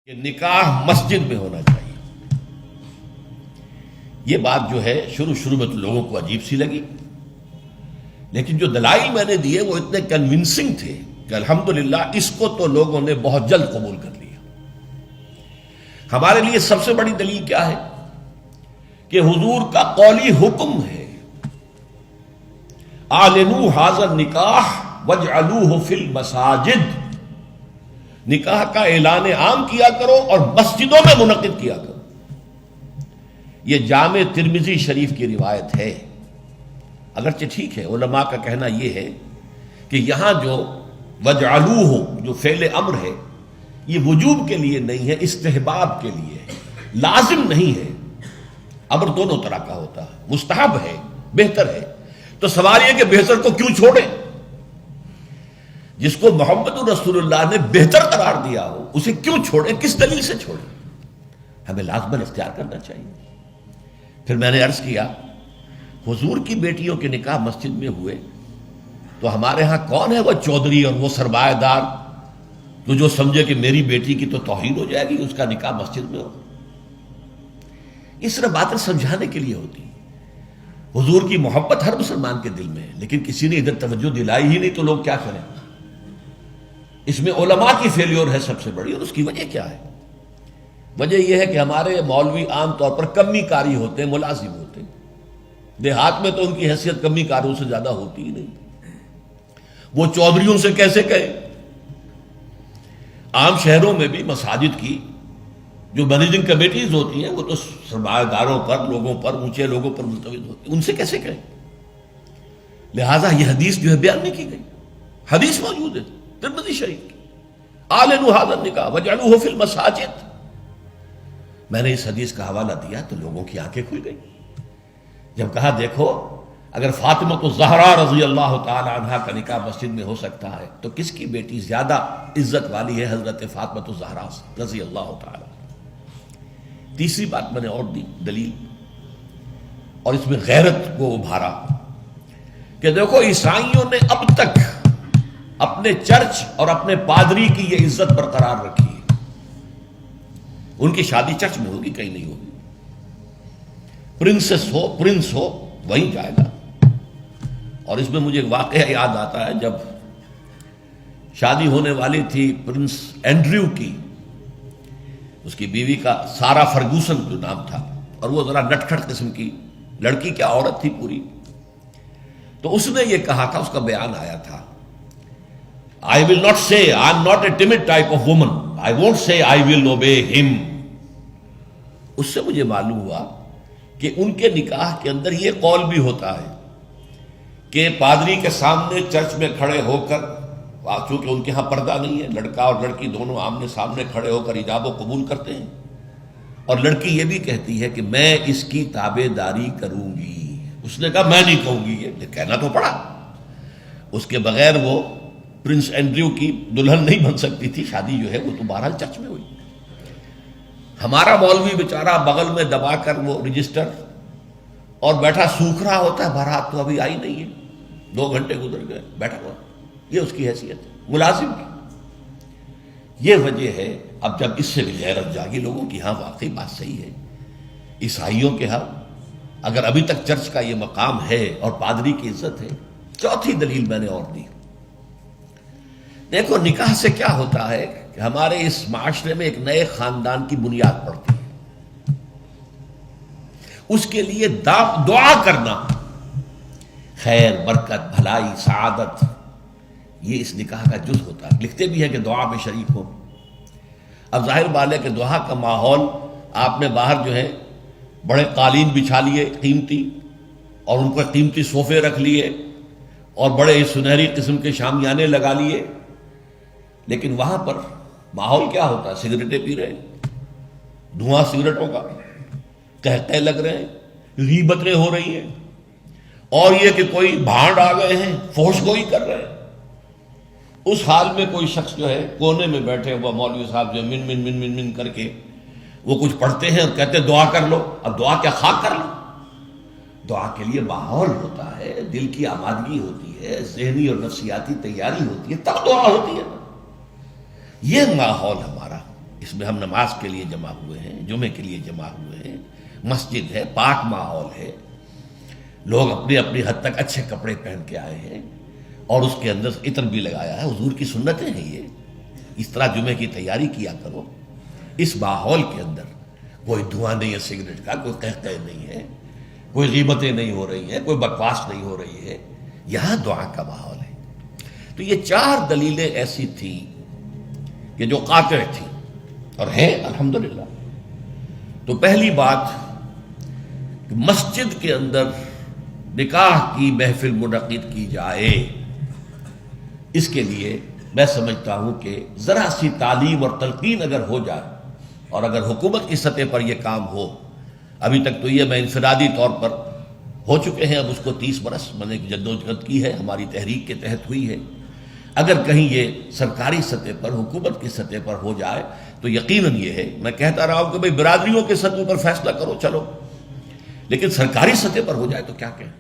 کہ نکاح مسجد میں ہونا چاہیے۔ یہ بات جو ہے شروع میں تو لوگوں کو عجیب سی لگی، لیکن جو دلائل میں نے دیے وہ اتنے کنونسنگ تھے کہ الحمدللہ اس کو تو لوگوں نے بہت جلد قبول کر لیا۔ ہمارے لیے سب سے بڑی دلیل کیا ہے کہ حضور کا قولی حکم ہے، اعلنوا ھذا النکاح واجعلوہ فی المساجد، نکاح کا اعلان عام کیا کرو اور مسجدوں میں منعقد کیا کرو۔ یہ جامع ترمذی شریف کی روایت ہے، اگرچہ ٹھیک ہے علماء کا کہنا یہ ہے کہ یہاں جو وجعلوہ جو فعل امر ہے یہ وجوب کے لیے نہیں ہے، استحباب کے لیے ہے، لازم نہیں ہے۔ امر دونوں طرح کا ہوتا ہے، مستحب ہے، بہتر ہے۔ تو سوال یہ کہ بہتر کو کیوں چھوڑیں؟ جس کو محمد رسول اللہ نے بہتر قرار دیا ہو اسے کیوں چھوڑیں؟ کس دلیل سے چھوڑیں؟ ہمیں لازماً اختیار کرنا چاہیے۔ پھر میں نے عرض کیا حضور کی بیٹیوں کے نکاح مسجد میں ہوئے تو ہمارے ہاں کون ہے وہ چودھری اور وہ سرمایہ دار تو جو سمجھے کہ میری بیٹی کی تو توہین ہو جائے گی اس کا نکاح مسجد میں ہو؟ اس طرح باتیں سمجھانے کے لیے ہوتی۔ حضور کی محبت ہر مسلمان کے دل میں ہے، لیکن کسی نے ادھر توجہ دلائی ہی نہیں تو لوگ کیا کریں؟ اس میں علماء کی فیلیور ہے سب سے بڑی، اور اس کی وجہ کیا ہے؟ وجہ یہ ہے کہ ہمارے مولوی عام طور پر کمی کاری ہوتے ہیں، ملازم ہوتے ہیں۔ دیہات میں تو ان کی حیثیت کمی کاروں سے زیادہ ہوتی ہی نہیں، وہ چودھریوں سے کیسے کہیں؟ عام شہروں میں بھی مساجد کی جو مینیجنگ کمیٹیز ہوتی ہیں وہ تو سرمایہ داروں پر، لوگوں پر، اونچے لوگوں پر ملتوی ہوتی ہیں، ان سے کیسے کہیں؟ لہٰذا یہ حدیث جو ہے بیان نہیں کی گئی، حدیث موجود ہے ترمذی شریف کی، اعلنوا ھذا النکاح واجعلوہ فی المساجد۔ میں نے اس حدیث کا حوالہ دیا تو لوگوں کی آنکھیں کھل گئی۔ جب کہا دیکھو اگر فاطمہ الزہرا رضی اللہ تعالی عنہا کا نکاح مسجد میں ہو سکتا ہے تو کس کی بیٹی زیادہ عزت والی ہے حضرت فاطمہ الزہرا رضی اللہ تعالی۔ تیسری بات میں نے اور دی دلیل، اور اس میں غیرت کو ابھارا کہ دیکھو عیسائیوں نے اب تک اپنے چرچ اور اپنے پادری کی یہ عزت برقرار رکھی ہے۔ ان کی شادی چرچ میں ہوگی، کہیں نہیں ہوگی۔ پرنسس ہو، پرنس ہو، وہیں جائے گا۔ اور اس میں مجھے ایک واقعہ یاد آتا ہے، جب شادی ہونے والی تھی پرنس اینڈریو کی، اس کی بیوی کا سارا فرگوسن جو نام تھا، اور وہ ذرا نٹکھٹ قسم کی لڑکی، کیا عورت تھی پوری، تو اس نے یہ کہا تھا، اس کا بیان آیا تھا، I will not say, I am not a timid type of woman. I won't say I will obey him. اس سے مجھے معلوم ہوا کہ ان کے نکاح کے اندر یہ قول بھی ہوتا ہے کہ پادری کے سامنے چرچ میں کھڑے ہو کر، چونکہ ان کے ہاں پردہ نہیں ہے، لڑکا اور لڑکی دونوں آمنے سامنے کھڑے ہو کر ایجاب و قبول کرتے ہیں، اور لڑکی یہ بھی کہتی ہے کہ میں اس کی تابع داری کروں گی۔ اس نے کہا میں نہیں کہوں گی، یہ کہنا تو پڑا، اس کے بغیر وہ پرنس اینڈریو کی دلہن نہیں بن سکتی تھی۔ شادی جو ہے وہ تو بہرحال چرچ میں ہوئی۔ ہمارا مولوی بیچارہ بغل میں دبا کر وہ رجسٹر اور بیٹھا سوکھ رہا ہوتا ہے، بھرات تو ابھی آئی نہیں ہے، 2 گھنٹے گزر گئے، بیٹھا ہوا۔ یہ اس کی حیثیت ہے ملازم کی۔ یہ وجہ ہے اب جب اس سے بھی غیرت جاگی لوگوں کی، ہاں واقعی بات صحیح ہے، عیسائیوں کے ہاں اگر ابھی تک چرچ کا یہ مقام ہے اور پادری کی عزت ہے۔ چوتھی دلیل میں نے اور دی، دیکھو نکاح سے کیا ہوتا ہے کہ ہمارے اس معاشرے میں ایک نئے خاندان کی بنیاد پڑتی ہے، اس کے لیے دعا کرنا، خیر، برکت، بھلائی، سعادت، یہ اس نکاح کا جز ہوتا ہے۔ لکھتے بھی ہیں کہ دعا میں شریک ہو۔ اب ظاہر بات ہے کہ دعا کا ماحول آپ نے باہر جو ہے بڑے قالین بچھا لیے قیمتی، اور ان پر قیمتی صوفے رکھ لیے، اور بڑے سنہری قسم کے شامیانے لگا لیے، لیکن وہاں پر ماحول کیا ہوتا ہے؟ سگریٹیں پی رہے ہیں، دھواں سگریٹوں کا، قہقہے لگ رہے ہیں، غیبتیں ہو رہی ہیں، اور یہ کہ کوئی بھانڈ آ گئے ہیں، فحش گوئی کر رہے ہیں۔ اس حال میں کوئی شخص جو ہے کونے میں بیٹھے ہوا مولوی صاحب جو من من من من من کر کے وہ کچھ پڑھتے ہیں اور کہتے ہیں دعا کر لو۔ اب دعا کیا خاک کر لو؟ دعا کے لیے ماحول ہوتا ہے، دل کی آمادگی ہوتی ہے، ذہنی اور نفسیاتی تیاری ہوتی ہے، تب دعا ہوتی ہے۔ یہ ماحول ہمارا اس میں ہم نماز کے لیے جمع ہوئے ہیں، جمعے کے لیے جمع ہوئے ہیں، مسجد ہے، پاک ماحول ہے، لوگ اپنی اپنی حد تک اچھے کپڑے پہن کے آئے ہیں اور اس کے اندر عطر بھی لگایا ہے، حضور کی سنتیں ہیں یہ، اس طرح جمعے کی تیاری کیا کرو۔ اس ماحول کے اندر کوئی دھواں نہیں ہے سگریٹ کا، کوئی قہقہ نہیں ہے، کوئی غیبتیں نہیں ہو رہی ہیں، کوئی بکواس نہیں ہو رہی ہے، یہاں دعا کا ماحول ہے۔ تو یہ 4 دلیلیں ایسی تھیں کہ جو قاطع تھیں اور ہیں الحمدللہ۔ تو پہلی بات کہ مسجد کے اندر نکاح کی محفل منعقد کی جائے، اس کے لیے میں سمجھتا ہوں کہ ذرا سی تعلیم اور تلقین اگر ہو جائے، اور اگر حکومت کی سطح پر یہ کام ہو، ابھی تک تو یہ میں انفرادی طور پر ہو چکے ہیں، اب اس کو 30 برس میں نے جدوجہد کی ہے، ہماری تحریک کے تحت ہوئی ہے، اگر کہیں یہ سرکاری سطح پر، حکومت کی سطح پر ہو جائے تو یقیناً یہ ہے، میں کہتا رہا ہوں کہ بھئی برادریوں کے سطح پر فیصلہ کرو چلو، لیکن سرکاری سطح پر ہو جائے تو کیا کہیں۔